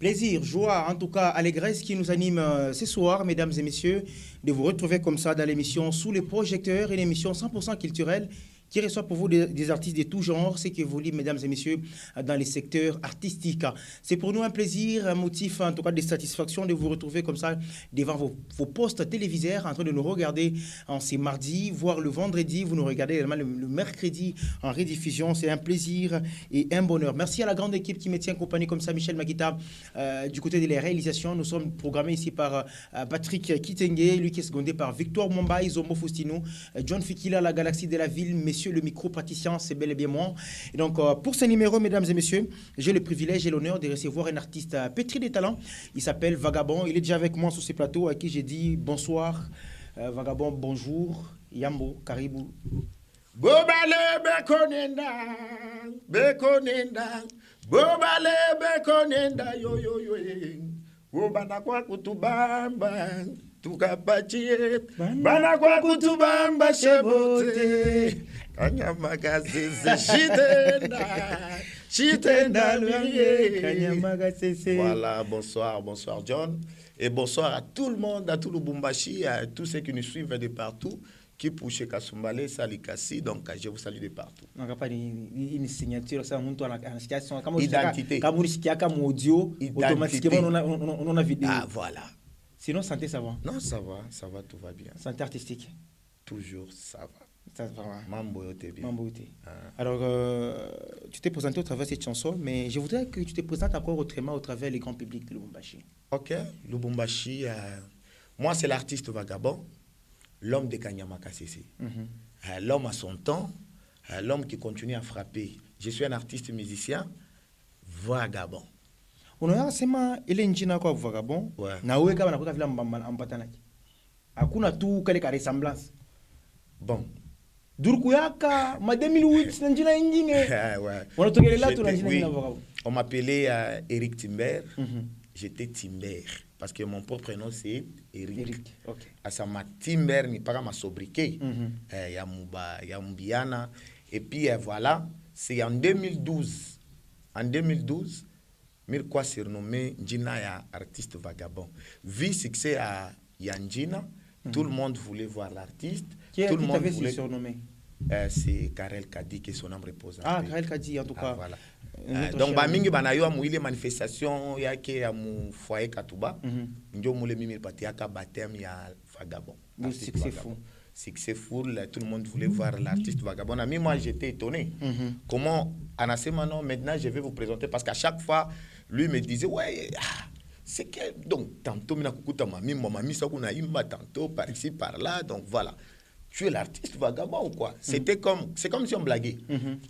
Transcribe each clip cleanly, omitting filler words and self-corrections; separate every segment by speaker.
Speaker 1: Plaisir, joie, en tout cas allégresse qui nous anime ce soir, mesdames et messieurs, de vous retrouver comme ça dans l'émission Sous les projecteurs, une émission 100% culturelle qui reçoit pour vous des artistes de tout genre, ce qui évolue, mesdames et messieurs, dans les secteurs artistiques. C'est pour nous un plaisir, un motif, en tout cas de satisfaction de vous retrouver comme ça devant vos postes téléviseurs, en train de nous regarder en ces mardis, voire le vendredi. Vous nous regardez également le mercredi en rediffusion. C'est un plaisir et un bonheur. Merci à la grande équipe qui me tient compagnie comme ça, Michel Maguita, du côté des réalisations. Nous sommes programmés ici par Patrick Kitenge, lui qui est secondé par Victor Mombaï, Zomo Faustino, John Fikila, la galaxie de la ville, messieurs le micro-praticien, c'est bel et bien moi. Et donc, pour ce numéro, mesdames et messieurs, j'ai le privilège et l'honneur de recevoir un artiste pétri de talent. Il s'appelle Vagabond. Il est déjà avec moi sur ce plateau à qui j'ai dit bonsoir. Vagabond, bonjour. Yambo, Karibou.
Speaker 2: Bobale bekonenda, bekonenda, bobale bekonenda, yo yo yo, bobana kwa kutubamba, tukapachie, bana kwa kutubamba shebote, kanyamaga sese chitenda luye, kanyamaga sese. Voilà, bonsoir John, et bonsoir à tout le monde, à tout le Lubumbashi, à tous ceux qui nous suivent de partout. Qui pousse Kasumbale, Salikasi, donc je vous salue de partout.
Speaker 1: On n'a pas une signature, ça monte à la situation.
Speaker 2: Identité.
Speaker 1: Comme audio, automatiquement on a vidéo.
Speaker 2: Ah voilà.
Speaker 1: Sinon, santé, ça va?
Speaker 2: Non, ça va, tout va bien.
Speaker 1: Santé artistique?
Speaker 2: Toujours, ça va.
Speaker 1: Ça va.
Speaker 2: Mamboyote bien.
Speaker 1: Mamboyote. Alors, tu t'es présenté au travers de cette chanson, mais je voudrais que tu te présentes encore autrement au travers des grands publics de Lubumbashi.
Speaker 2: Ok, Lubumbashi, moi c'est l'artiste Vagabond. L'homme de Kanyama Kasese. L'homme à son temps, l'homme qui continue à frapper. Je suis un artiste musicien, Vagabond.
Speaker 1: On a sema ile njina kwa Vagabond. Na wewe kama nakuta vile ambatanaki. Hakuna tu kale ka ressemblance.
Speaker 2: Bon.
Speaker 1: Durku yaka ma 2008 na njina nyingine.
Speaker 2: Ouais.
Speaker 1: On a togelé là tout na njina Vagabond.
Speaker 2: On m'appelait Eric Timber. J'étais Timber. Parce que mon propre nom, c'est Eric.
Speaker 1: Okay.
Speaker 2: Asama Timber, ni pas ma sobriquet. Yambiana. Et puis voilà, c'est en 2012. En 2012, Mirkwa s'est renommé Njina ya artiste Vagabond. Vu succès à Yanjina, tout le monde voulait voir l'artiste.
Speaker 1: Qui
Speaker 2: tout le monde
Speaker 1: voulait surnommé?
Speaker 2: C'est Karel Kadi qui est son nom reposant.
Speaker 1: Ah, Karel Kadi, en tout cas.
Speaker 2: Voilà. Donc bamingi banayo amuile manifestation yake ya mu foyer Katuba ndio mule mimi parti aka baptême ya Vagabond. Succès fou, tout le monde voulait voir l'artiste Vagabond. Mais moi j'étais étonné. Comment Anasema non maintenant je vais vous présenter parce qu'à chaque fois lui me disait ouais c'est que donc tantôt mina kukuta mami ça kuna imba tantôt par ici par là donc voilà. Tu es l'artiste Vagabond ou quoi? C'est comme si on blaguait.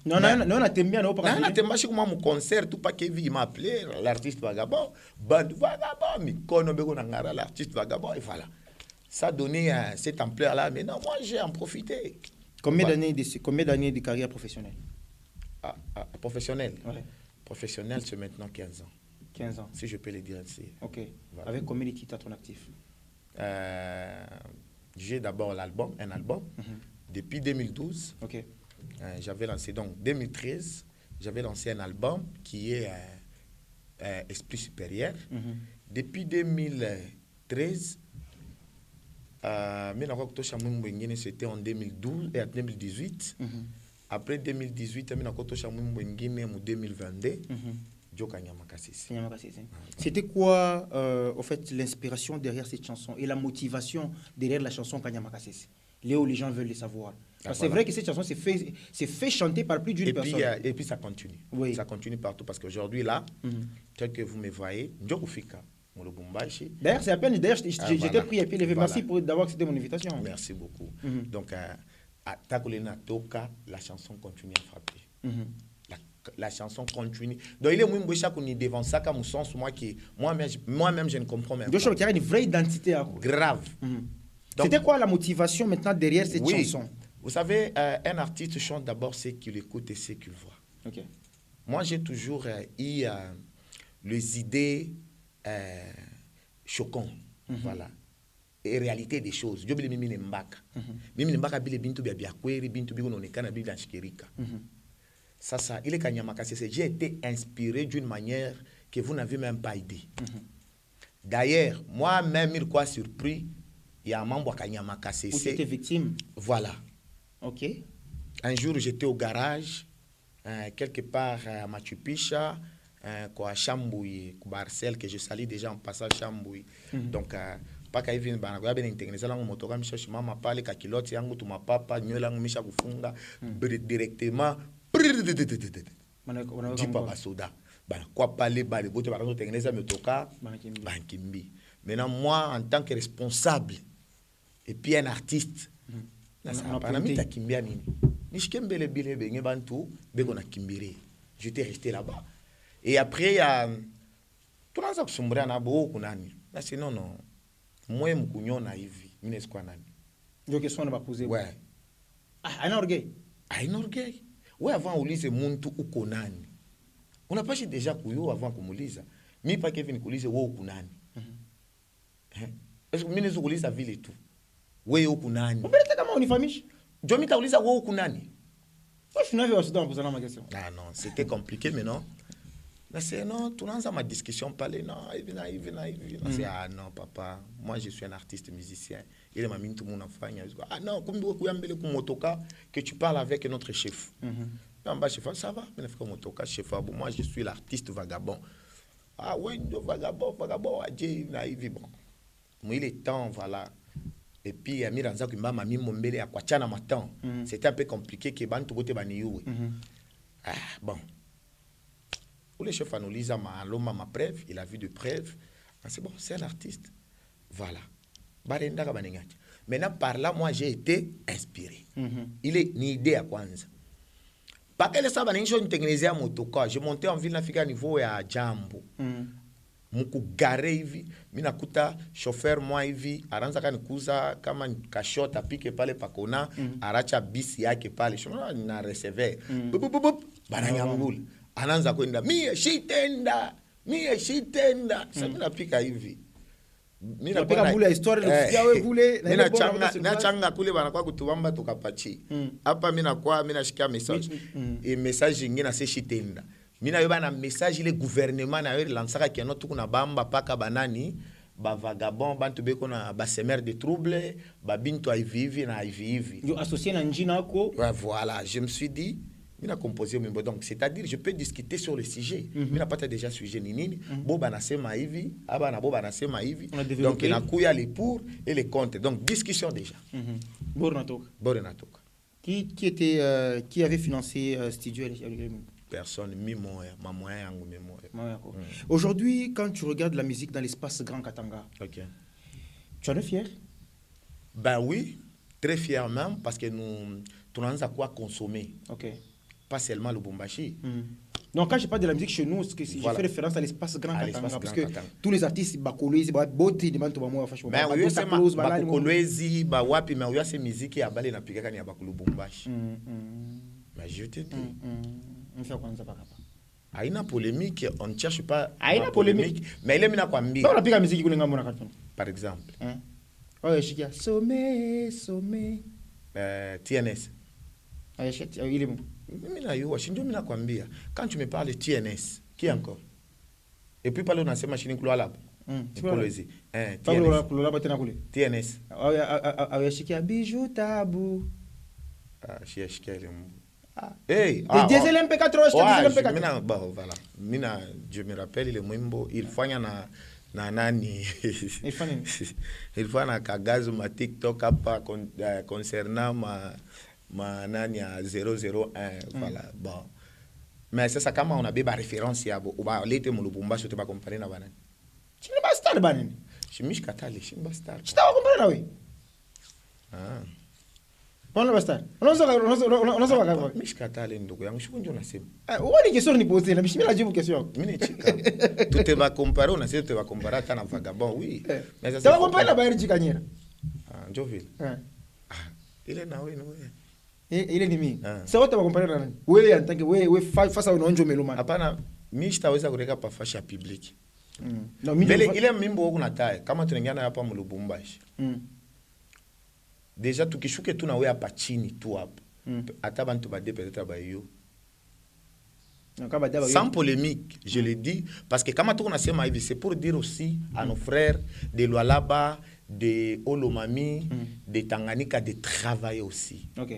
Speaker 1: Non, on a t'aimé bien.
Speaker 2: On a t'aimé chez moi mon concert, tout pas qu'il m'a appelé l'artiste Vagabond. Bande Vagabond, mais qu'on a l'artiste Vagabond et voilà. Ça donnait cette ampleur là. Mais non, moi j'ai en profité.
Speaker 1: Combien d'années de carrière professionnelle?
Speaker 2: Professionnelle.
Speaker 1: Ouais.
Speaker 2: Professionnelle, c'est maintenant 15 ans.
Speaker 1: 15 ans.
Speaker 2: Si je peux le dire ainsi.
Speaker 1: Ok. Voilà. Avec combien de titres à ton actif?
Speaker 2: J'ai d'abord un album, depuis 2012.
Speaker 1: Okay.
Speaker 2: J'avais lancé, donc 2013, j'avais lancé un album qui est Esprit Supérieur. Depuis 2013, c'était en 2012 et 2018. Après 2018, en 2022.
Speaker 1: C'était quoi, au fait, l'inspiration derrière cette chanson et la motivation derrière la chanson Kanyama Kasese? Léo, les gens veulent le savoir. Parce que c'est vrai que cette chanson s'est fait chanter par plus d'une personne.
Speaker 2: Et puis ça continue.
Speaker 1: Oui.
Speaker 2: Ça continue partout parce qu'aujourd'hui, là, tel que vous me voyez,
Speaker 1: d'ailleurs, c'est à peine. D'ailleurs, j'étais pris à pied levé. Merci d'avoir accepté mon invitation.
Speaker 2: Merci beaucoup. Donc, à Takolena Toka, la chanson continue à frapper. La chanson continue. Donc, il est moins beau qu'on y devant ça comme sens moi-même je ne comprends même pas.
Speaker 1: Donc, il y a une vraie identité.
Speaker 2: Grave.
Speaker 1: C'était quoi la motivation maintenant derrière cette chanson?
Speaker 2: Vous savez, un artiste chante d'abord ce qu'il écoute et ce qu'il voit.
Speaker 1: Okay.
Speaker 2: Moi, j'ai toujours eu les idées choquantes. Voilà. Et réalité des choses. Je vais me mbaka. Mimi mbaka bile bintu bia kweri bintu biko nonekana bile dans shikirika. Ça, il est Kanyama Kasese. J'ai été inspiré d'une manière que vous n'avez même pas idée. D'ailleurs, moi-même, il quoi surpris, il y a un membre qui a cassé.
Speaker 1: Vous étiez victime?
Speaker 2: Voilà.
Speaker 1: Ok.
Speaker 2: Un jour, j'étais au garage, quelque part à Machu Picchu, à Chambouy, à Barcel, que je salue déjà en passant Chambouy. Donc, pas qu'il vienne, il y a une technicien, il y a un motoka, il y a un papa, il y a un kilote, il y a un papa, il y a un kufunga, directement, dis pas basoda. Quoi parler, bah, les bottes, par exemple, technicien, motoka, bankimbi. Maintenant, moi, en tant que responsable, et puis un artiste, j'étais resté là-bas. Et après, il y a tout le monde qui non, non. Moi, je suis
Speaker 1: Je question ne pas poser.
Speaker 2: Ouais.
Speaker 1: Ah, un orgueil.
Speaker 2: Ah, un orgueil. Ouais, avant, on lise Muntu ou Konani. On n'a pas déjà Kuyo avant qu'on lise. Mais pas Kevin Koulise ou Kunani. Est-ce que nous lise la ville et tout? Oui, ou Kunani.
Speaker 1: On peut être comment on y famille?
Speaker 2: Je me suis dit, ou Kunani.
Speaker 1: Je n'avais pas posé ma question.
Speaker 2: Ah non, c'était compliqué, mais non. C'est non, tout le monde a ma discussion parler non, c'est ah non papa, moi je suis un artiste musicien. Il m'a mis tout le monde en famille. Ah non, comme que tu parles avec notre chef. Non, bah chef, ça va, mais chef, moi je suis l'artiste vagabond. Ah oui, vagabond, bon. Moi il est temps, voilà. Et puis Amiranza qui m'a mis mon bébé à Kwachana matin. C'était un peu compliqué que ban tout bote baniou. Ah bon. Le chef analyse ma preuve, il a vu de preuves. C'est bon, c'est un artiste. Voilà. Maintenant, par là, moi, j'ai été inspiré. Il est une idée à Kwanza. Pas que ça va une technicien motoka. Je montais en ville à niveau à Jambo. Muku garé hivi, mina kuta chauffeur moi hivi, aranza kanikuza kama kashota pike pale pakona, aracha bisi yake pale. Shona na receiver. Bananyambula. Ananza kwenda mie shitenda sasa mimi napika hivi mimi
Speaker 1: napika mule historia ndio wewe kule
Speaker 2: na changa kule bana kwa kutubamba tukapachi hapa mimi nakuwa mimi nashikia message et message nyingine na shitenda mimi nayo bana message ile gouvernement na yo lancaka keno tukuna bamba paka banani ba vagabond bantu beko na ba semer de trouble ba bintu hivi na hivi
Speaker 1: yo associé na njina yako.
Speaker 2: Voilà, je me suis dit mina composé mimbo donc c'est-à-dire je peux discuter sur le sujet mina pata déjà sujet nini bo banasema hivi aba na bo banasema hivi donc il a kuya les pour et les contre donc discussion déjà Bornatoka
Speaker 1: qui avait financé studio
Speaker 2: personne mi moyen ma moyen yangu mi moyen.
Speaker 1: Aujourd'hui quand tu regardes la musique dans l'espace Grand Katanga, tu en es fier?
Speaker 2: Ben oui, très fier même parce que nous avons à quoi consommer. Pas seulement le Lubumbashi.
Speaker 1: Donc quand je parle de la musique chez nous, je fais référence à l'espace Grand Katanga parce que tous les artistes bakolwezi babote demande to bamoa fashion.
Speaker 2: Mais oui c'est bakolwezi ba wapi mais oui c'est musique ya bale na pikaka ni ya bakulubumbashi. Mais je te dis.
Speaker 1: On fait kwanza paka pa.
Speaker 2: Haina polémique, on ne cherche pas.
Speaker 1: Haina polémique,
Speaker 2: mais il est mina kwambia.
Speaker 1: On apika musique kule ngambo na katuna.
Speaker 2: Par exemple.
Speaker 1: Ouais, shikia sommet.
Speaker 2: TNS.
Speaker 1: Il est bon.
Speaker 2: Quand tu me parles de TNS, qui encore? Et puis parler de la machine qui là. TNS.
Speaker 1: Bijou tabou.
Speaker 2: Hey,
Speaker 1: diesel MP4,
Speaker 2: voilà. Je me rappelle le mwimbo il faut na nani il faut na kagazo ma TikTok hapa concernant ma nani à 001 voilà bon mais c'est ça comment on a beba référence ya bo ba lete mu Lubumbashi te ba comparer na banani
Speaker 1: chini ba star banani
Speaker 2: chimish katale chini ba star
Speaker 1: chita wa comparer na we Pona basta. Unazo wakati.
Speaker 2: Mishikatale ndugu yangu shukunjo nasema.
Speaker 1: Wewe question ni poser na mimi najibu question.
Speaker 2: Mimi chika. Tu te vas comparer on essaie de te va comparer kana vagabond oui.
Speaker 1: Mais ça va comparer na Bayern Chikanyera.
Speaker 2: Ndio vile. Ile na wewe ni wewe.
Speaker 1: Ile ni mimi. Sasa wote wa comparer na nani? Wewe anataka wewe fasa unaonjo meloma.
Speaker 2: Hapana, mimi sitaweza kureka pa fasha public. No mimi ile mimbo wako natae kama tunaingiana hapa mu Lubumbashi. Déjà tukishuke tu na wewe hapa chini tu hapa. Hata bantu bade peut-être ba yo. Sans polémique, je le dis. Parce que quand on a c'est pour dire aussi à nos frères de Lualaba, de Olomami, de Tanganyika, de travailler aussi.
Speaker 1: Ok.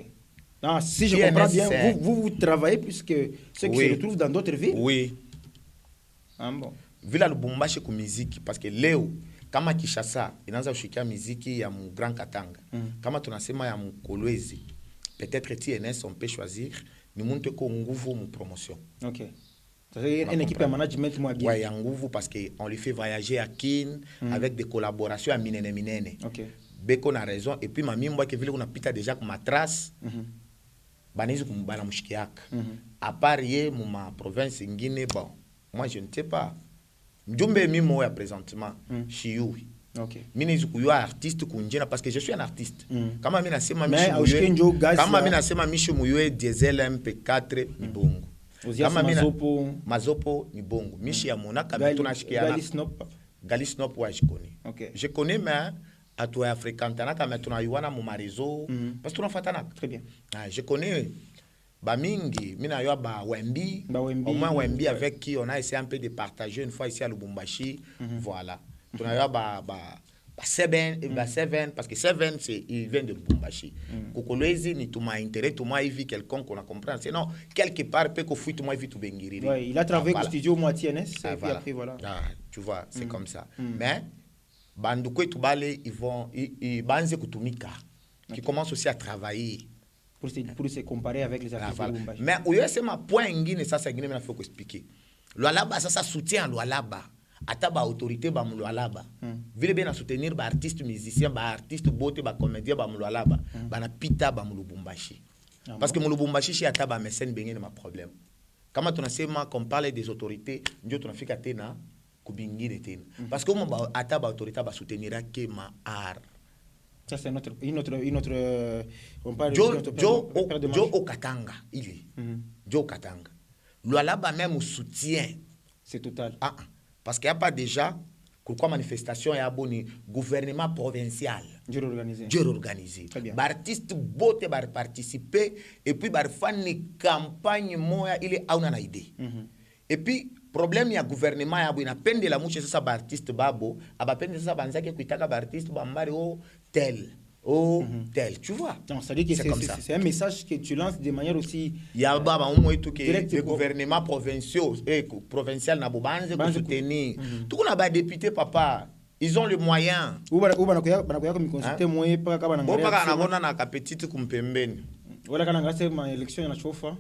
Speaker 1: Ah, si je comprends bien, vous travaillez plus que ceux qui se retrouvent dans d'autres villes?
Speaker 2: Oui.
Speaker 1: Ah bon.
Speaker 2: Villa Lubumbashi ku musique, parce que Léo, kama Kishasa, inaanza kushikia muziki ya mu Grand Katanga. Kama tunasema ya mu Kolwezi, peut-être TNS on peut choisir, ni muntu ko nguvu mu promotion.
Speaker 1: Ok. C'est une équipe de management moi bien.
Speaker 2: Ouais, ya nguvu parce que on lui fait voyager à Kin avec des collaborations à minene.
Speaker 1: Ok.
Speaker 2: Beko na raison et puis mami mwa ke vile kuna pita déjà comme matras. Banizu kumbana mushikiaka. À part ye mu ma province ngine bon, moi je ne sais pas. Njumbe mimo ya présentement Chiyoui.
Speaker 1: Ok.
Speaker 2: Mimi nizukuyua artiste kunjena parce que je suis un artiste. Kama mimi nasema Mishi Muyue Diesel MP4 ni bongo. Kama Mazopo ni bongo. Mishi ya Monaka tunashikiana. Gali Snop wa jikoni.
Speaker 1: Ok.
Speaker 2: Je connais mais à toi africantana kama tunayuana mu marizo parce que tunafatana.
Speaker 1: Très bien.
Speaker 2: Je connais Bamingi, mina yo ba Wembi, au moins Wembi avec qui on a essayé un peu de partager une fois ici à Lubumbashi, voilà. On a yo ba Seven, parce que Seven il vient de Lubumbashi. Kokolwezi ni tuma intérêt, tuma ivi quelqu'un qu'on a compris, sinon quelque part peut ko fui tuma ivi tu bengiri.
Speaker 1: Ouais, il a travaillé au studio moi TNS et puis après voilà.
Speaker 2: Ah, tu vois, c'est comme ça. Mais banduko tubale ils banze kutumika qui commence aussi à travailler.
Speaker 1: Pour se comparer avec les artistes de Lubumbashi.
Speaker 2: Mais où est-ce que ma point ngine ça ngine mais faut expliquer. Lualaba ça soutient Lualaba. Ata ba autorité ba mu Lualaba. Vile bien soutenir ba artiste musicien, ba artiste beauté, ba comédien ba mu Lualaba. Ba na pita ba mu Lubumbashi. Parce que mu Lubumbashi chez ata ba mécène bengine ma problème. Quand on a qu'on parle des autorités, nous on fait tena kubingine tena. Parce que mo ba ata ba autorité ba soutenir que ma art.
Speaker 1: Ça c'est une autre on parle
Speaker 2: Joe Okatanga, il est. Joe Okatanga. Lualaba même soutien.
Speaker 1: C'est total.
Speaker 2: Parce qu'il n'y a pas déjà pourquoi manifestation et abonné gouvernement provincial.
Speaker 1: Dieu organisé.
Speaker 2: Très bien. Artiste bote bar participer et puis bar fan campagne moya il est auna na idée. Et puis problème il y a gouvernement ya bina pende la mouche ça ba artiste babo aba pende ça banzake kuitaka ba artiste bambari o tel. Tel, tu vois.
Speaker 1: Non, ça dit que c'est un message que tu lances de manière aussi.
Speaker 2: Il y a au moins tout que les gouvernements provinciaux et provincial na bobanze pour soutenir. Tout qu'on a ba député papa, ils ont les moyens.
Speaker 1: Ou banakoya comme consulter moyen pas ka bananga.
Speaker 2: Bon pas na gona na ka petite kumpembeni.
Speaker 1: Wala kana ngase ma élection na chofa.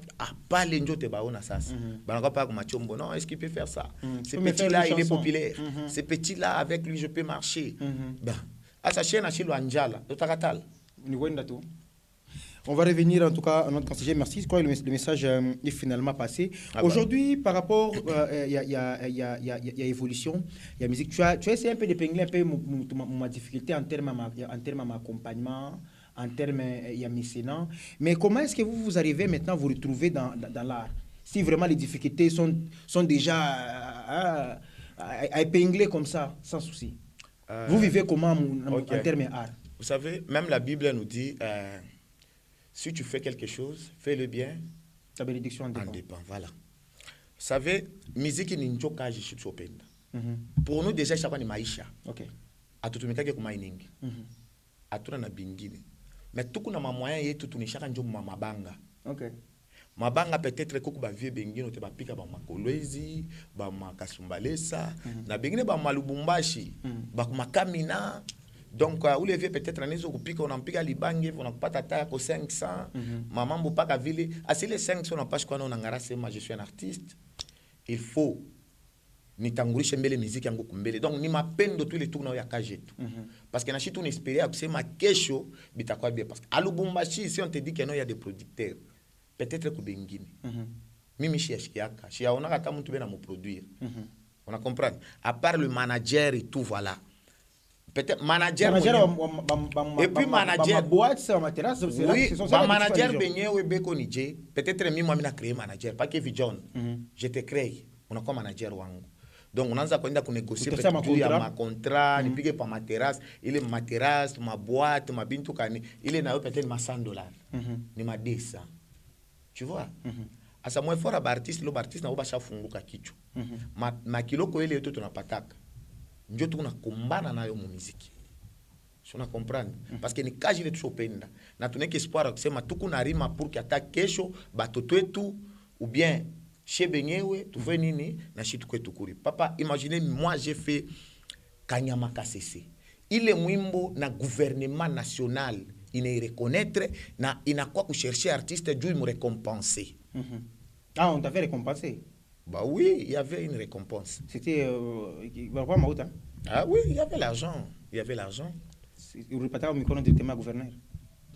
Speaker 2: Pas les njote baona sasa. Banaka pas comme Machombo. Non, est-ce qu'il peut faire ça? Ce petit là, il est populaire. Ce petit là avec lui je peux marcher. Ben on va revenir en tout cas à notre conseiller. Merci. Je crois que le message est finalement passé. Aujourd'hui, par rapport, il y a évolution, il y a musique. Tu as essayé un peu d'épingler un peu ma difficulté en termes d'accompagnement, en termes il y a mécénat. Mais comment est-ce que vous arrivez maintenant à vous retrouver dans l'art? Si vraiment les difficultés sont déjà à épingler comme ça, sans souci. Vous vivez comment en termes d'art? Vous savez, même la Bible nous dit, si tu fais quelque chose, fais-le bien.
Speaker 1: Ta bénédiction en dépend.
Speaker 2: Voilà. Vous savez, musique ni njoka jishupenda. Pour nous déjà, chaque ni maisha.
Speaker 1: Ok.
Speaker 2: Atutumika ke kuma iningi. Atuna na bingine. Mais tout kuna moyen yetu tunishaka njo mabanga.
Speaker 1: Ok.
Speaker 2: Mabanga peut-être que ba vie bengine te ba pika ba makolwezi ba makasumbalesa na bengine ba malubumbashi ba kumakamina donc ou les vieux peut-être anizo kupika on pika libange on kupata ta ko 500 maman bo paka vile asi les 500 on pas quoi on ngara sema je suis un artiste il faut nitangulishe mbele muziki yangu kumbele donc ni mapendo tous les tours ya kajetu parce que na chitu on espérer kusema kesho bitakuwa bien parce que à Lubumbashi si on te dit que non il y a des producteurs peut-être que bengine mimi shiashkiaka shiaona kata mtu bena mo produire on a comprendre à part le manager et tout voilà peut-être manager et puis manager
Speaker 1: boîte ça matériel
Speaker 2: oui manager benyewe beko nije peut-être mimi moi mina créer manager pas que John je te crée on a comme manager wangu donc unaanza kwenda kunégocier peut-être ya ma contrat nipige pa materasse ile materasse ma boîte ma bintu kani ile nayo peut-être ma $100 ni ma 200. Tu vois? asa moi fort ba artiste lo artiste na ba shafunguka kichwa makiloko ile yote tunapataka ndio tunakumbana nayo mu muziki. Sona comprendre parce que ni kaji ile tushopenda na tuneke espoir kusema tukuna rima pour que ata kesho batoto wetu ou bien chez benyewe tu fais nini na shitu kwetu kuri. Papa, imaginez moi j'ai fait Kanyama Kasese. Il est mwimbo na gouvernement national il reconnaître na inakuwa kuchercher artiste juu me récompenser.
Speaker 1: Ah, on t'avait récompensé?
Speaker 2: Bah oui, il y avait une récompense.
Speaker 1: C'était
Speaker 2: ah oui, il y avait l'argent. Il y avait l'argent.
Speaker 1: Il repartait au micro directement au gouverneur.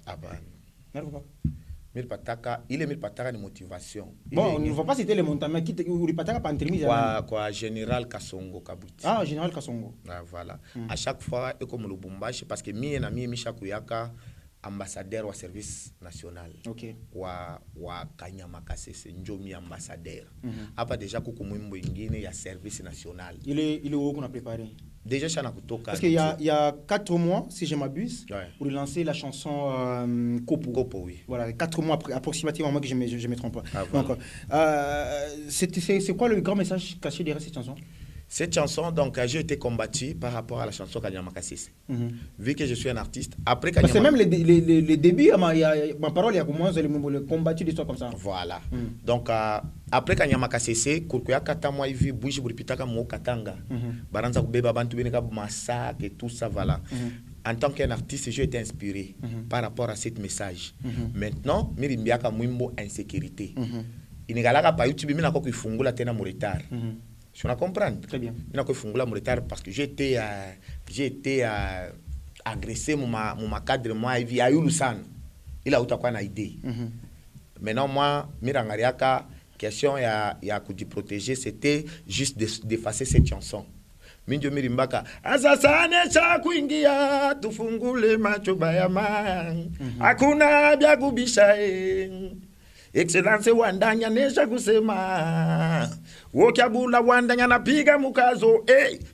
Speaker 2: Ah bah
Speaker 1: non. Pas.
Speaker 2: Il est Milpataka de motivation.
Speaker 1: Bon, on ne va pas citer les montants, mais qui Milpataka pas intermis.
Speaker 2: Quoi, Général Kasongo Kabuti.
Speaker 1: Ah, Général Kasongo.
Speaker 2: Ah, voilà. À chaque fois, et comme le Bumbashi, parce que mi na mi Misha Kuyaka, ambassadeur au service national.
Speaker 1: Ok.
Speaker 2: Wa Kanyama Kasese, Njomi ambassadeur. Apa déjà kuku mwimbo ingine ya service national.
Speaker 1: Il est où qu'on a préparé?
Speaker 2: Déjà, ça n'a pas toqué.
Speaker 1: Parce qu'il y a 4 mois, si je m'abuse,
Speaker 2: ouais,
Speaker 1: pour lancer la chanson Kopo.
Speaker 2: Kopo, oui.
Speaker 1: Voilà, 4 mois après, approximativement, moi que je me trompe pas.
Speaker 2: Ah, voilà.
Speaker 1: Donc, c'est quoi le grand message caché derrière cette chanson?
Speaker 2: Cette chanson, donc, j'ai été combattu par rapport à la chanson Kanyama Kasese. Vu que je suis un artiste, après Kanyama...
Speaker 1: C'est même les débuts, ma parole, il y a comment le combattu d'histoire comme ça.
Speaker 2: Voilà. Donc, après Kanyama Kasese, Kurkuya Katama, Ivi, Bouji, Buripitaka, Mo Katanga, Baranza Beba, Bantu Beneka, Massacre et tout ça, voilà. En tant qu'un artiste, j'ai été inspiré par rapport à ce message. Maintenant, Mirimbiaka Mwimbo, insécurité. Il n'y a pas YouTube, mais il y a un peu de retard. Je comprends.
Speaker 1: Très bien.
Speaker 2: Je suis en retard parce que j'ai été agressé mon cadre moi il a eu le sang. Il a eu une idée. Maintenant moi mirangariaka question ya ku protéger c'était juste d'effacer cette chanson. Minjo mirimbaka asasane cha kuingia tufungule macho bayama hakuna bya kubisha Excellence wandanya nesha kusema wokyabula wandanya napiga mukazo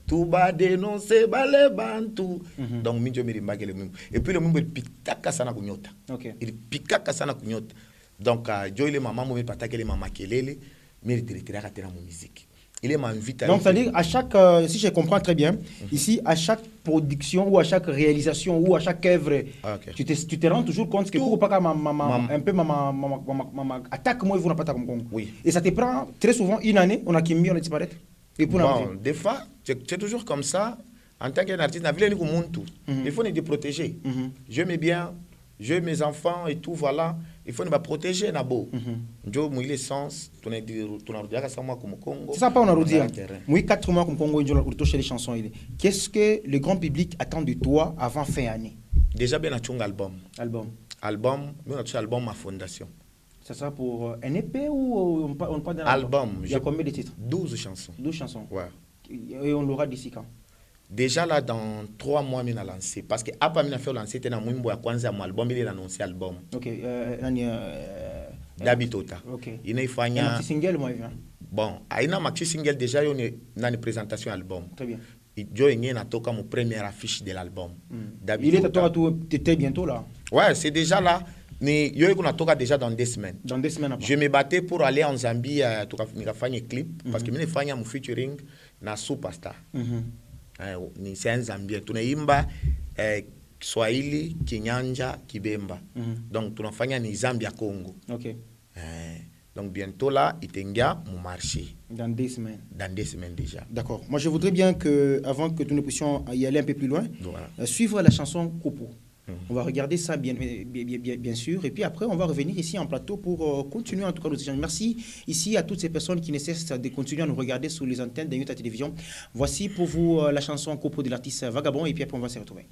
Speaker 2: tubade no se bale bantu donc minjo mirimbake le mimbo et puis le mimbo il pikaka sana kunyota.
Speaker 1: Okay.
Speaker 2: Il pikaka sana kunyota donc jo ile mama mo pataka le mama kelele miritirira tena mu musique. Il m'invite à...
Speaker 1: Donc, c'est-à-dire, à chaque, si je comprends très bien, ici, à chaque production ou à chaque réalisation ou à chaque œuvre, tu te rends toujours compte que pour pas que un peu ma attaque, moi, vous n'avez pas ta Congo.
Speaker 2: Oui.
Speaker 1: Et ça te prend très souvent une année, on a mis, on a disparu. Et pour
Speaker 2: bon, des fois, c'est toujours comme ça. En tant qu'artiste, il faut nous protéger. Je m'aime bien, j'ai mes enfants et tout, voilà. Il faut nous protéger nabo. Njo mouille sens, tu n'as ça moi comme Congo.
Speaker 1: C'est ça pas on a dit. Mouille 4 mois comme Congo njo pour toucher les chansons. Qu'est-ce que le grand public attend de toi avant fin année?
Speaker 2: Déjà bien un album.
Speaker 1: Album,
Speaker 2: bien un album ma fondation.
Speaker 1: Ça sera pour un EP ou on parle d'un
Speaker 2: album?
Speaker 1: Il y a combien de titres?
Speaker 2: 12 chansons.
Speaker 1: 12 chansons.
Speaker 2: Ouais.
Speaker 1: Et on l'aura d'ici quand?
Speaker 2: Déjà là, dans 3 mois, je vais lancer. Parce que après, je vais lancer un album, il est annoncé album.
Speaker 1: Ok.
Speaker 2: D'Habitota.
Speaker 1: Ok.
Speaker 2: Il y a
Speaker 1: un petit single, moi,
Speaker 2: bon, il y a un petit single déjà, il y a une présentation album.
Speaker 1: Très bien.
Speaker 2: Il y a une première affiche de l'album.
Speaker 1: Il est à toi très bientôt là.
Speaker 2: Ouais, c'est déjà là. Il y a déjà dans 2 semaines.
Speaker 1: Dans 2 semaines après.
Speaker 2: Je me battais pour aller en Zambie pour faire un clip. Parce que je fais un featuring na Superstar. C'est un Zambien. Tunaimba Swahili, Kinyanja, Kibemba. Donc tunafanya ni Zambia Congo.
Speaker 1: OK.
Speaker 2: Donc bientôt là, il y a mon marché.
Speaker 1: Dans 2 semaines.
Speaker 2: Dans 2 semaines déjà.
Speaker 1: D'accord. Moi je voudrais bien que avant que nous puissions y aller un peu plus loin,
Speaker 2: voilà,
Speaker 1: suivre la chanson Kopo. On va regarder ça bien sûr. Et puis après, on va revenir ici en plateau pour continuer en tout cas nos échanges. Merci ici à toutes ces personnes qui ne cessent de continuer à nous regarder sur les antennes de Yuta Télévision. Voici pour vous la chanson Kopo de l'artiste Vagabond. Et puis après, on va se retrouver.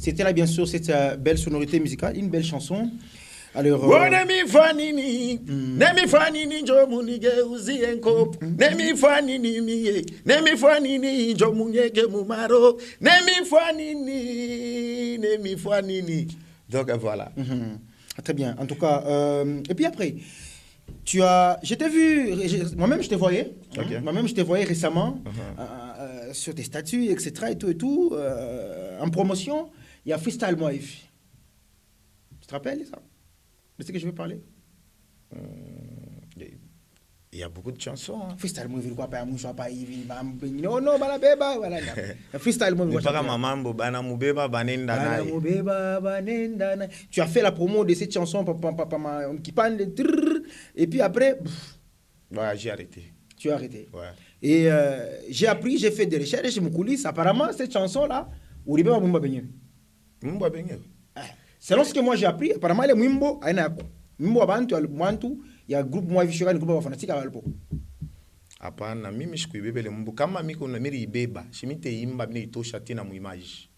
Speaker 1: C'était là, bien sûr, cette belle sonorité musicale, une belle chanson. Alors,
Speaker 2: Nemi fanini, nemi fanini jomunige uzienko, nemi fanini miye, nemi fanini jomunige mumaro, nemi fanini. Donc voilà.
Speaker 1: Très bien. En tout cas, et puis après, je t'ai vu, moi-même je te voyais, moi-même je te voyais récemment sur tes statuts, etc. et tout, en promotion, il y a Freestyle Moïf. Tu te rappelles ça? De ce que je veux parler?
Speaker 2: Il y a beaucoup de chansons. Hein.
Speaker 1: Freestyle Moïf, quoi, pas un pas non, non, balabeba, voilà. Freestyle Moïf. Tu as fait la promo de cette chanson qui parle de et puis après.
Speaker 2: Ouais, j'ai arrêté.
Speaker 1: Tu as arrêté.
Speaker 2: Ouais.
Speaker 1: Et j'ai appris, j'ai fait des recherches, je me coulisse. Apparemment, cette chanson-là, Uribe Mumba Benye.
Speaker 2: Mumba Benye.
Speaker 1: Selon ce que moi j'ai appris, apparemment, les Mumbo, Mumbo Abantu, il y a un groupe moi visuel, un groupe fanatique à Valpo.
Speaker 2: Apana, mimi shikuibebe le Mumbo. Kama miko na miri ibeba, shimite imba mine ito shati na muimage.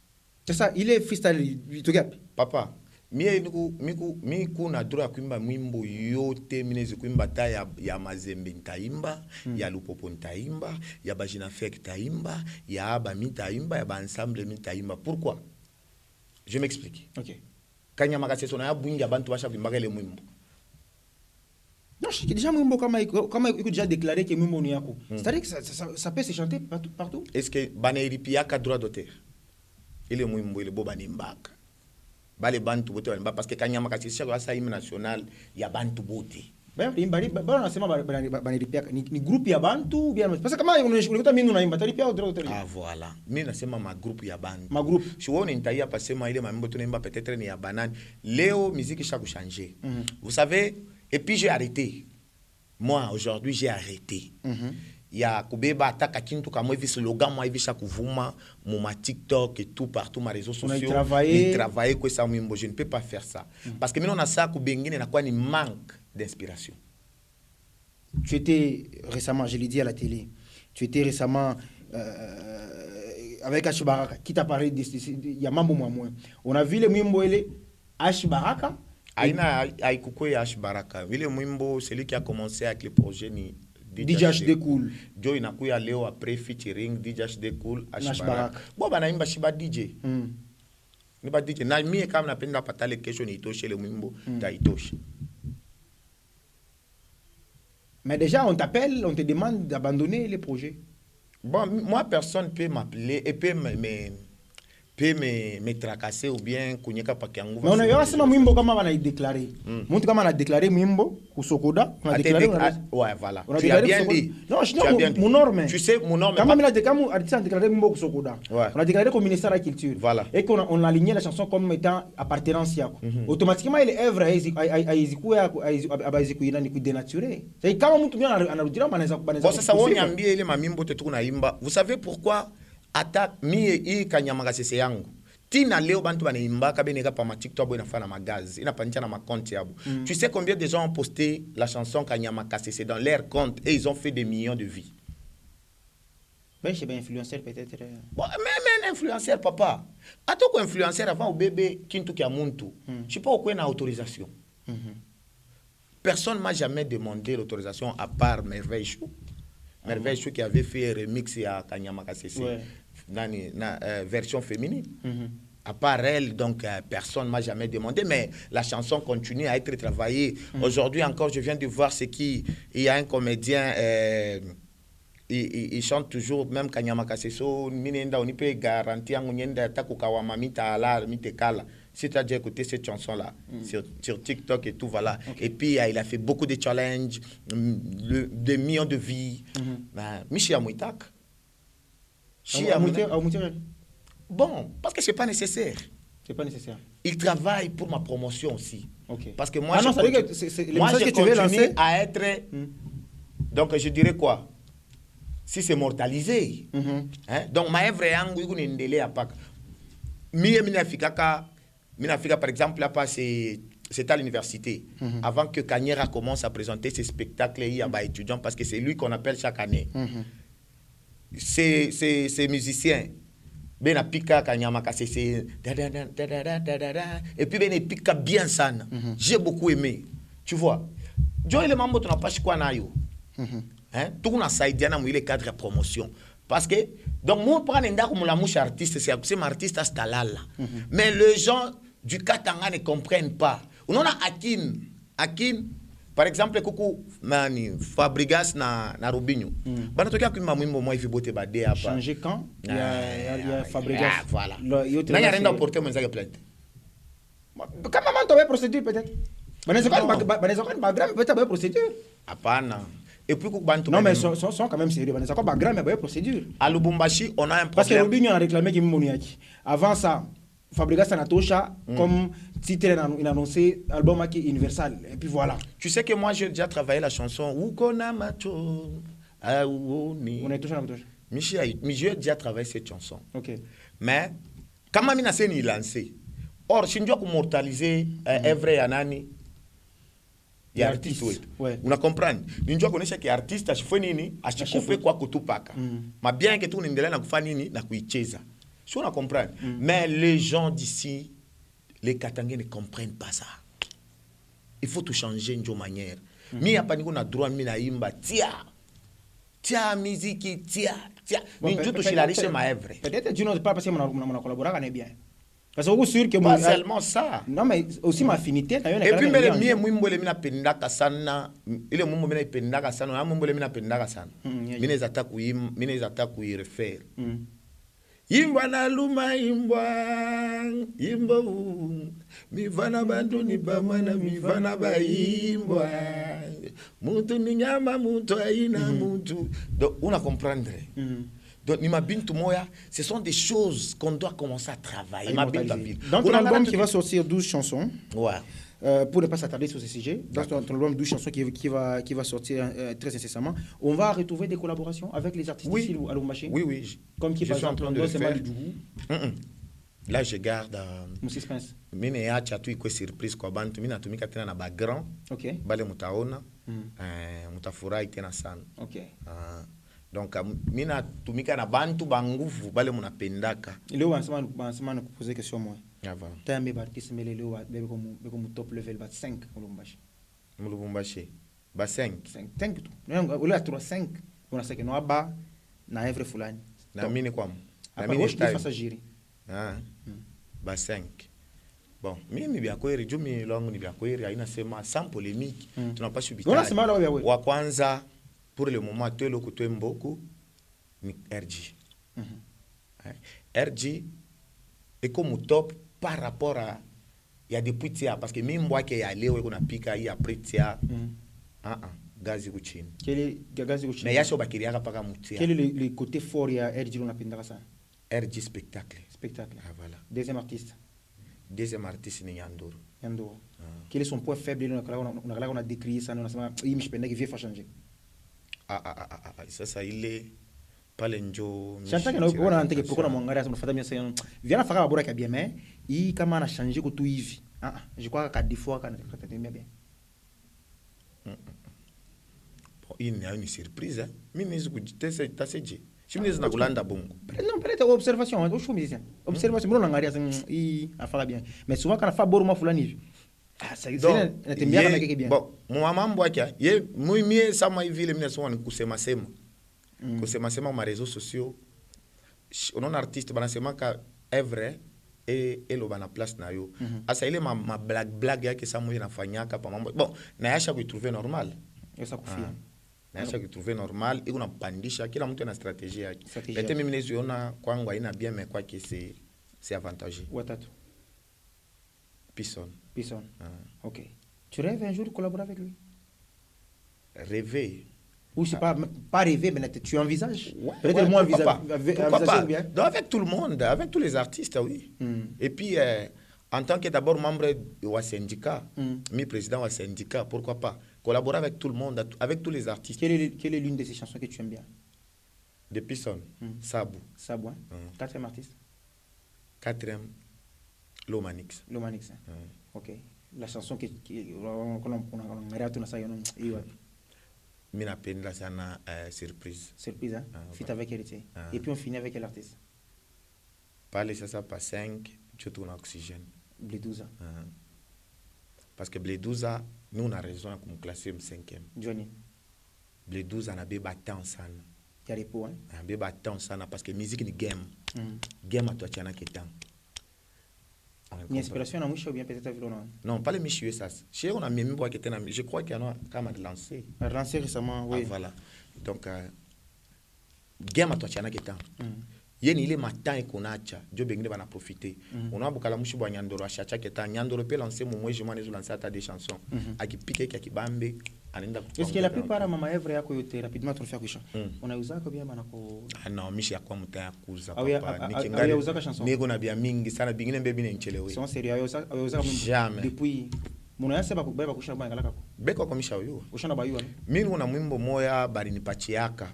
Speaker 1: C'est ça, il est freestyle, il te gape.
Speaker 2: Papa, miku na droit kuimba mwimbo yote minezi kuimba ta ya Mazembe ntaimba, ya Lupopo ntaimba, ya Bajina Fek ntaimba, ya Aba ntaimba, ya ba ensemble ntaimba. Pourquoi? Je m'explique.
Speaker 1: OK.
Speaker 2: Kanya makase sona ya bungi ya bantu basha kuimba le mwimbo.
Speaker 1: Non, déjà mwimbo kama il déjà déclaré que mwimbo ni yako. C'est-à-dire que ça peut se chanter partout.
Speaker 2: Est-ce que bana iripi aka droit d'auteur? Ile mwimbo ile boba ni mbaka. Bale bantu bote wale parce que kanyama kasi shaka sa hymne national ya bantu bote.
Speaker 1: Ba nasema baniripia ni groupe ya bantu bien parce que kama unakuta mimi unaimba taripia au droit.
Speaker 2: Ah voilà. Mimi nasema ma groupe ya bantu.
Speaker 1: Ma groupe.
Speaker 2: Sione nitaia pasema ile mambo tunaimba peut-être ni ya banane. Leo musique chaque changer. Vous savez et puis j'ai arrêté. Moi aujourd'hui j'ai arrêté. Ya kubeba ataka kintu kama hivi slogan moi hivi shakuvuma mon TikTok et tout partout ma réseaux sociaux ni travailler quoi ça mwimbo je ne peux pas faire ça parce que maintenant on a ça kubengine na kwa ni manque d'inspiration.
Speaker 1: Tu étais récemment, je l'ai dit à la télé, tu étais récemment avec Ashbaraka qui t'a parlé il y a mambo moins. On a vu le mwimbo ele Ashbaraka
Speaker 2: aina aikukwe Ashbaraka. Le mwimbo celui qui a commencé avec le projet ni
Speaker 1: DJ HD Cool.
Speaker 2: Joe inakuya leo après featuring DJ HD Cool Ashbaraka. Bo banaimba shiba DJ. Ni ba DJ na mie kama napenda patale kesho ni itoshe le mwimbo ta itoshe.
Speaker 1: Mais déjà on t'appelle, on te demande d'abandonner les projets.
Speaker 2: Bon, moi personne peut m'appeler et peut me tracasser ou bien kunyeka pake yangu.
Speaker 1: Mais on a eu sema mwimbo kama wana déclarer. Mtu kama ana déclarer mwimbo kusokoda, on a déclaré
Speaker 2: ouais voilà.
Speaker 1: Tu as bien dit. Non, je dis mon norme.
Speaker 2: Tu sais mon norme.
Speaker 1: Kama mina de kama artiste a déclaré mwimbo kusokoda. On a déclaré comme ministère de la culture.
Speaker 2: Voilà.
Speaker 1: Et qu'on a aligné la chanson comme étant appartenance yako. Automatiquement il œuvre aizikuya ni kudenaturer. C'est kama mtu bien anarudira maneza.
Speaker 2: Bon sasa woniambie ile mamimbo te tunaimba. Vous savez pourquoi? Ata mie hii kanyama sese yangu tina leo bantu banaimba kabeneka pa ma TikTok na fana magazi ina pancha na ma compte yabo. Tu sais combien de gens ont posté la chanson kanyama sese dans leur compte et ils ont fait des millions de vues.
Speaker 1: Ben c'est bien influenceur peut-être.
Speaker 2: Bon même un influenceur papa. Atoko influenceur avant au bébé kintu kia muntu. Je sais pas au quoi na autorisation. Personne m'a jamais demandé l'autorisation à part Merveille Chou. Merveille Chou qui avait fait un remix à Kanyama Kasese, version féminine. À part elle, donc personne ne m'a jamais demandé, mais la chanson continue à être travaillée. Aujourd'hui encore, je viens de voir il y a un comédien, il chante toujours, même Kanyama Kasese, on peut garantir si tu as déjà écouté cette chanson-là sur TikTok et tout, voilà. Okay. Et puis, il a fait beaucoup de challenges, des millions de vies. Michi Amouitak. Bon, parce que ce n'est pas nécessaire.
Speaker 1: C'est pas nécessaire.
Speaker 2: Il travaille pour ma promotion aussi.
Speaker 1: Okay.
Speaker 2: Parce que moi,
Speaker 1: je continue
Speaker 2: à être... Donc, je dirais quoi? Si c'est mortalisé. Donc, ma œuvre est en délai à Pâques. Minafika, par exemple, là, c'est à l'université. Avant que Kanyera commence à présenter ses spectacles, il y a des étudiants, parce que c'est lui qu'on appelle chaque année. Ces musiciens, ben pika kanyama kasese et puis ben pika bien sana. J'ai beaucoup aimé. Tu vois. Jo ile mambo tunapashi kwa nayo. Hein? Tout na saidiana mu ile cadre de promotion. Parce que donc moi prendre ndako mu la mouche artiste c'est artiste astalala. Mais les gens du Katanga ne comprennent pas. On a Akin par exemple kuku nani Fabregas na Rubinho. Bana tokia kuimba mwimbo moi hivi bote bade hapa.
Speaker 1: Changer quand il y a Fabregas.
Speaker 2: Voilà. Nanya renda porter mwenzake plainte.
Speaker 1: Kama mtu awe procédure peut-être. Banaweza kwa background peut-être awe procédure.
Speaker 2: Hapana. Et puis kubantu.
Speaker 1: Non mais sont quand même sérieux. Banaweza kwa background mais awe procédure.
Speaker 2: À Lubumbashi, on a un problème.
Speaker 1: Parce que Rubinho a réclamé qu'il m'ont yaki. Avant ça, Fabregas Anatosha comme titre il a annoncé album qui Universal et puis voilà.
Speaker 2: Tu sais que moi j'ai déjà travaillé la chanson Ukona Macho Aouoni.
Speaker 1: On est touché avec toi.
Speaker 2: Mais j'ai déjà travaillé cette chanson.
Speaker 1: OK.
Speaker 2: Mais kama mina seni il lancé. Or si ndio kumortaliser œuvre ya nani? Ya artiste wetu.
Speaker 1: Ouais.
Speaker 2: Una comprendre? Ninjua kuonesha ki artiste ashifwe nini? Ashikufe kwa kutupaka. Ma bien que tu unaendelea na kufanya nini na kuicheza. Si on a compris. Mais les gens d'ici, les Katangais ne comprennent pas ça. Il faut tout changer d'une manière. Mi a pas ni na droit mi na imba tia musique tia. Ni tout toucher la richesse ma œuvre.
Speaker 1: Peut-être tu n'oses pas parce que mon collaborateur connaît bien. Parce que vous sûr que
Speaker 2: pas seulement ça.
Speaker 1: Non mais aussi ma affinité.
Speaker 2: Et puis mais mi mwimbo le mina pendaka sana. Ile mwimbo mina pendaka sana. Na mwimbo le mina pendaka sana. Mina zata ku refaire. Imba na luma imba mivana bantu ni bamana mivana ba imba mutu ni nyama mutu aina mutu. Donc on a comprendre. Donc ni mabintu moya, ce sont des choses qu'on doit commencer à travailler.
Speaker 1: Dans ton album qui va sortir 12 chansons.
Speaker 2: Ouais.
Speaker 1: Pour ne pas s'attarder sur ce sujet, dans ton album 12 chansons qui va sortir très incessamment, on va retrouver des collaborations avec les artistes ici à Lubumbashi.
Speaker 2: Oui.
Speaker 1: Comme qui par exemple c'est mal du goût.
Speaker 2: Là je garde
Speaker 1: mon suspense.
Speaker 2: Mine ya chatu iko surprise kwa bantu mina tumika tena na background.
Speaker 1: OK.
Speaker 2: Bale mutaona mutafurahi tena sana.
Speaker 1: OK.
Speaker 2: Donc mina tumika na bantu banguvu bale munapendaka.
Speaker 1: Leo wanasema na kuposer question moi.
Speaker 2: Avant.
Speaker 1: T'as mes artistes mais leo comme top level ba 5 au Lubumbashi.
Speaker 2: Mu Lubumbashi. Ba 5.
Speaker 1: 5 tu. Ole a 3 5. On a ça que no aba na evre fulani.
Speaker 2: Na mini kwa.
Speaker 1: Na mini face jiri.
Speaker 2: Ba 5. Bon, mimi bya kweli jumi longu ni bya kweli haina sema sans polémique. Tunapaswa bitali.
Speaker 1: On a sema là wewe.
Speaker 2: Wa kwanza pour le moment twelo kutwe mboko ni RG. RG est comme top par rapport à il y a des petits parce que même moi qui allé on a piqué aí après tia gazi kuchini
Speaker 1: quel est gazi kuchini
Speaker 2: mais yasho bakiriaka paka mutia
Speaker 1: quel est le côté fort ya RG on apenda ça
Speaker 2: RG spectacle voilà
Speaker 1: deuxième artiste
Speaker 2: ni Yandoro
Speaker 1: quel est son point faible on a décrié ça on a sema il m'penda qui vient faire changer
Speaker 2: ça il est pale njo
Speaker 1: chanta que on a anteke pourquoi na mwangaria ça mfata bien ça vient faka bora ka bien mais il kama ana changer ko tout hivi je crois que 4 fois quand bien bien
Speaker 2: bon il y a une surprise mimi nizikujitesa taseje chimini zina kulanda bongo
Speaker 1: non peut-être observation au chou musicien observation mbona angaria il afala bien mais souvent quand fa bora fulani hivi ça natembea kama keke bien
Speaker 2: bon mon mambo yake ye mimi sama hivi ile mimi nasema ni kusema sema kusema ma réseaux sociaux on a un artiste banasema ka evre et lo bana place na yo asa ile ma blague yake samu inafanyaka pa mambo bon na yasha kuitrouver normal
Speaker 1: ça kufia
Speaker 2: na yasha kuitrouver normal iko napandisha kila mtu ana stratégie yake peut-être mimi niziona kwangu haina bien mais quoi que c'est avantageux
Speaker 1: watatu
Speaker 2: Pison
Speaker 1: OK tu rêves un jour de collaborer avec lui
Speaker 2: rêver
Speaker 1: ou c'est pas rêver mais tu envisages
Speaker 2: peut-être moi envisager avec tout le monde avec tous les artistes oui et puis en tant que d'abord membre du syndicat mi président du syndicat pourquoi pas collaborer avec tout le monde avec tous les artistes
Speaker 1: quelle est l'une de ces chansons que tu aimes bien
Speaker 2: de Pison Sabou
Speaker 1: quatrième artiste
Speaker 2: Lomanix
Speaker 1: OK la chanson qu'on a arrêté na ça yo
Speaker 2: mina penda sana surprise
Speaker 1: fit avec Héritier et puis on finit avec quel artiste
Speaker 2: Parle ça pas 5, tu tournes oxygène.
Speaker 1: Bledouza.
Speaker 2: Parce que Bledouza, nous on a raison comme classer le 5e.
Speaker 1: Johnny.
Speaker 2: Bledouza na be battant sana.
Speaker 1: Il y a des points.
Speaker 2: Be battant sana parce que musique ni game. Game à toi tiana ketan.
Speaker 1: Une inspiration à Moucha ou bien peut-être à Vilona?
Speaker 2: Non, pas les Michou ça. Chez on a même bois qui était je crois qu'il y en a quand même lancé.
Speaker 1: Lancé récemment, oui.
Speaker 2: Voilà. Donc game à toi tiana ketan. Yeni ile matin qu'on a cha jo bengine bana profiter on a bokala mushi bwa nyandoro achacha keta nyandoro pe lancer mon moi je m'en ai lancé à des chansons akipike akibambe anaenda.
Speaker 1: Est-ce que la plupart ya mama Evra yako yote rapidement tulifia kuisha unauza kwa bien bana ko
Speaker 2: non mishi ya kwa mta ya kuza
Speaker 1: papa nikingali auza ka chanson
Speaker 2: nego na bia mingi sana bingine mbebe ni nchelewe
Speaker 1: son sérieux auza
Speaker 2: jamais
Speaker 1: depuis muna yase ba kubeba kusha bwa ngalaka ko
Speaker 2: beko kwa misha yo
Speaker 1: ushana ba yuwa
Speaker 2: mimi una mwimbo moya bali nipachiaka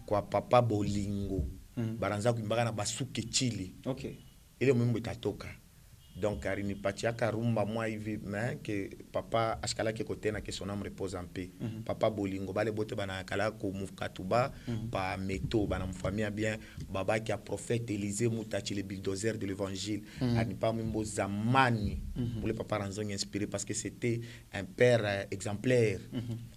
Speaker 2: kwa papa Bolingo baranza kuimbaka na basuke chili.
Speaker 1: Okay.
Speaker 2: Ile mwimbo itatoka. Donc alinipatia rumba moi hivi mais que papa ashkala ke côté na que son âme repose en paix. Papa Bolingo bale bote bana kala ko mufkatuba pa meto bana mfamia bien baba qui a prophète Élisée Moutachi le bulldozer de l'évangile. Ani pas mwimbo zamani. Pour le papa ranzongi inspiré parce que c'était un père exemplaire.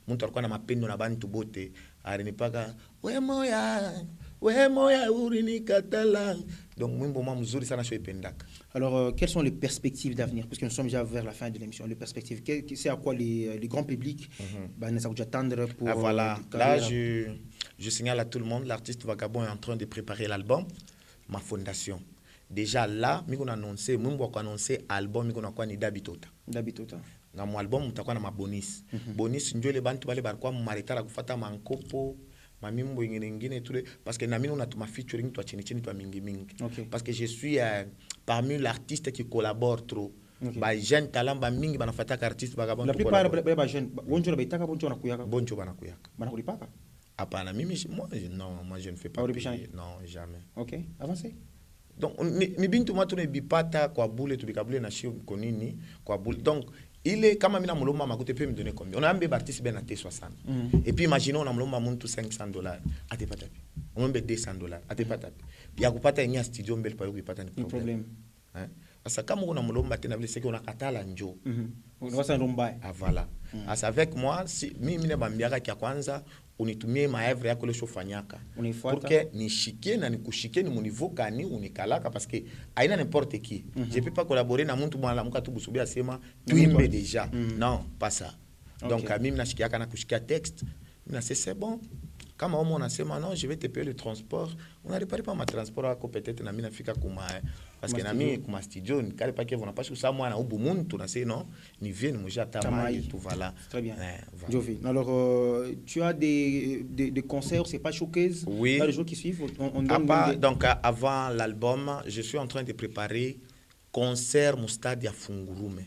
Speaker 2: Muntu alikuwa na mapendo na bantu bote. Alinipaka we moya urini katala. Donc mwimbo mwa mzuri sana sho ipendaka.
Speaker 1: Alors quelles sont les perspectives d'avenir puisque nous sommes déjà vers la fin de l'émission, les perspectives, c'est à quoi les grands publics ça vous attendre pour
Speaker 2: voilà. Là je signale à tout le monde, l'artiste Vagabond est en train de préparer l'album Ma Fondation. Déjà là miko na annoncer mwimbo kwa annoncer album miko na kwa ni Dabitota na mu album mutakuwa na mabonis bonis ndio le bantu bale barikuwa mu maretara kufata mankopo mamimbo ingine tule parce que na mimi on a tout ma featuring toi chini toi mingi parce que je suis parmi l'artiste qui collabore trop ba jeune talent ba mingi banafata artiste Vagabond.
Speaker 1: La plupart ba jeune bonjo ba itaka bonjo
Speaker 2: banakuyaka
Speaker 1: bana kulipaka
Speaker 2: hapana mimi moi je ne fais pas non jamais.
Speaker 1: OK, avancez.
Speaker 2: Donc ni bintu mwa tuna bipata kwa bule tubikabule na shio konini kwa bule. Donc il est kama mina mulomba makute pe me donner combien on a un artiste ben à T60 et puis imaginons on a mulomba muntu $500 atepata pi on mbe $200 atepata pi ya kupata nya studio mbele pa kupata ni
Speaker 1: problème
Speaker 2: hein asa kama una mulomba tena vile c'est qu'on a katala njo
Speaker 1: on va s'en romba
Speaker 2: voilà asa avec moi si mimi ne bambiaka kia kwanza unitumie maevre yako le shofanyaka pour que nishikie na nikushikie ni muniveau kani unikalaka parce que aina n'importe qui je peux pas collaborer na muntu mwana muka tu busubia sema tuimbe déjà non pas ça. Donc mimi nashikiaka na kushikia texte na c'est bon kama on anasema non je vais te payer le transport on a réparé pas ma transport à peut-être na mimi nafika kuma parce que na mimi kuma studio ni kale pa que on a pas ça moi na ubu muntu na c'est non ni vient muja tamai tout voilà.
Speaker 1: Très bien. Jovi, alors tu as des concerts, c'est pas showcase,
Speaker 2: oui.
Speaker 1: Là, les jours qui suivent on
Speaker 2: donne donc avant l'album je suis en train de préparer concert au stade ya Fungurume.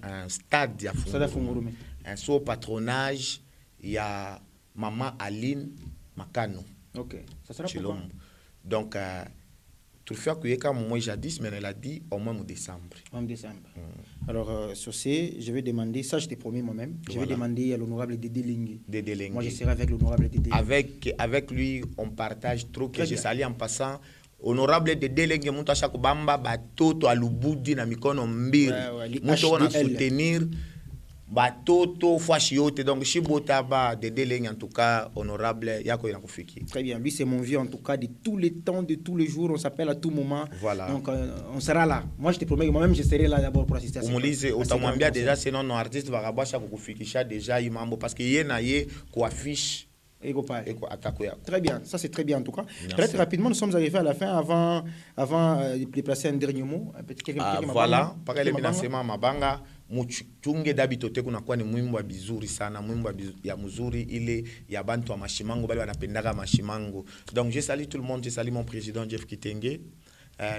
Speaker 2: Un stade ya Fungurume. Un sous patronage il y a Maman Aline Makano.
Speaker 1: OK. Ça sera pour quand?
Speaker 2: Donc tout le fait que comme moi jadis mais elle a dit au mois de décembre.
Speaker 1: En décembre. Alors sur ce, je vais demander ça je t'ai promis moi-même, je vais demander à l'honorable Dédé Lingué. Moi je serai avec l'honorable Dédé.
Speaker 2: Avec lui on partage trop que je salue en passant honorable Dédé Lingué mutu acha kubamba batoto alubudi na mikono mbili. Mutu on a soutenir batoto fashi yote donc shibota ba Dédé Lingué en tout cas honorable yako inakufiki.
Speaker 1: Très bien, lui c'est mon vieux en tout cas de tous les temps, de tous les jours, on s'appelle à tout moment.
Speaker 2: Voilà.
Speaker 1: Donc on sera là. Moi je te promets que moi-même je serai là d'abord pour assister à ça.
Speaker 2: Umulise utamwambia déjà sinon nos artistes vagabasha kukufikisha déjà imambo parce que yé na yé ko affiche.
Speaker 1: Très bien, ça c'est très bien en tout cas. Très rapidement, nous sommes arrivés à la fin avant de placer un dernier mot.
Speaker 2: Voilà, pareil minasema mabanga muchunge Dabitote kuna kwa ni mwimbo wa bizuri sana, mwimbo ya mzuri ile ya bantu wa mashimango bali wanapendaka mashimango. Donc je salue tout le monde, je salue mon président Jeff Kitenge,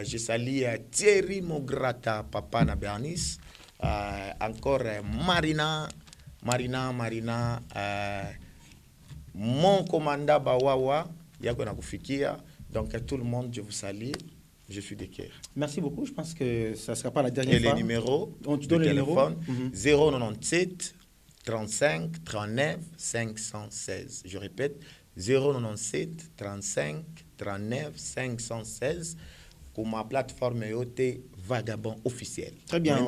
Speaker 2: je salue Thierry Mograta, papa na Bernice, encore Marina, mon commandant Bawawa, yako na kufikia. Donc à tout le monde, je vous salue. Je suis de cœur.
Speaker 1: Merci beaucoup. Je pense que ça ne sera pas la dernière fois.
Speaker 2: Et le numéro de téléphone 097 35 39 516. Je répète, 097 35 39 516. Pour ma plateforme EOT Vagabond officiel.
Speaker 1: Très bien.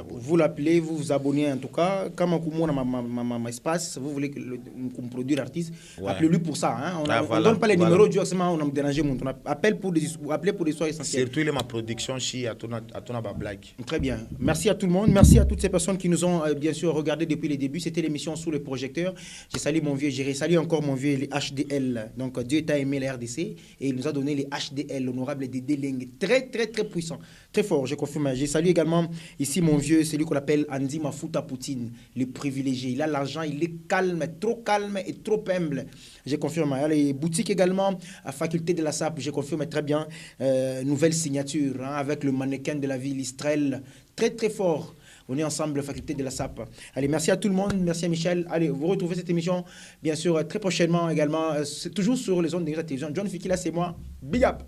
Speaker 1: Vous l'appelez, vous vous abonnez en tout cas. Comme ma espace, vous voulez que qu'on produise l'artiste, appelez-lui pour ça. Hein. On ne donne pas les numéros du harcèlement, on a dérangé. On appelle pour des soins essentiels.
Speaker 2: Surtout ma production chi à ton blague.
Speaker 1: Très bien. Merci à tout le monde. Merci à toutes ces personnes qui nous ont bien sûr regardé depuis les débuts. C'était l'émission Sous les projecteurs. Je salue mon vieux, je salue encore mon vieux, les HDL. Donc Dieu t'a aimé la RDC et il nous a donné les HDL, l'honorable Dédé Lengue. Très puissant, très fort, je confirme. Je salue également ici mon vieux, celui qu'on appelle Andy Mafuta Poutine, le privilégié. Il a l'argent, il est calme et trop humble. Je confirme. Les boutiques également, à Faculté de la SAP, je confirme très bien. Nouvelle signature hein, avec le mannequin de la ville, Istrel. Très fort. On est ensemble, Faculté de la SAP. Allez, merci à tout le monde. Merci à Michel. Allez, vous retrouvez cette émission, bien sûr, très prochainement également. Toujours sur les ondes de la télévision. John Fikila, c'est moi. Big up!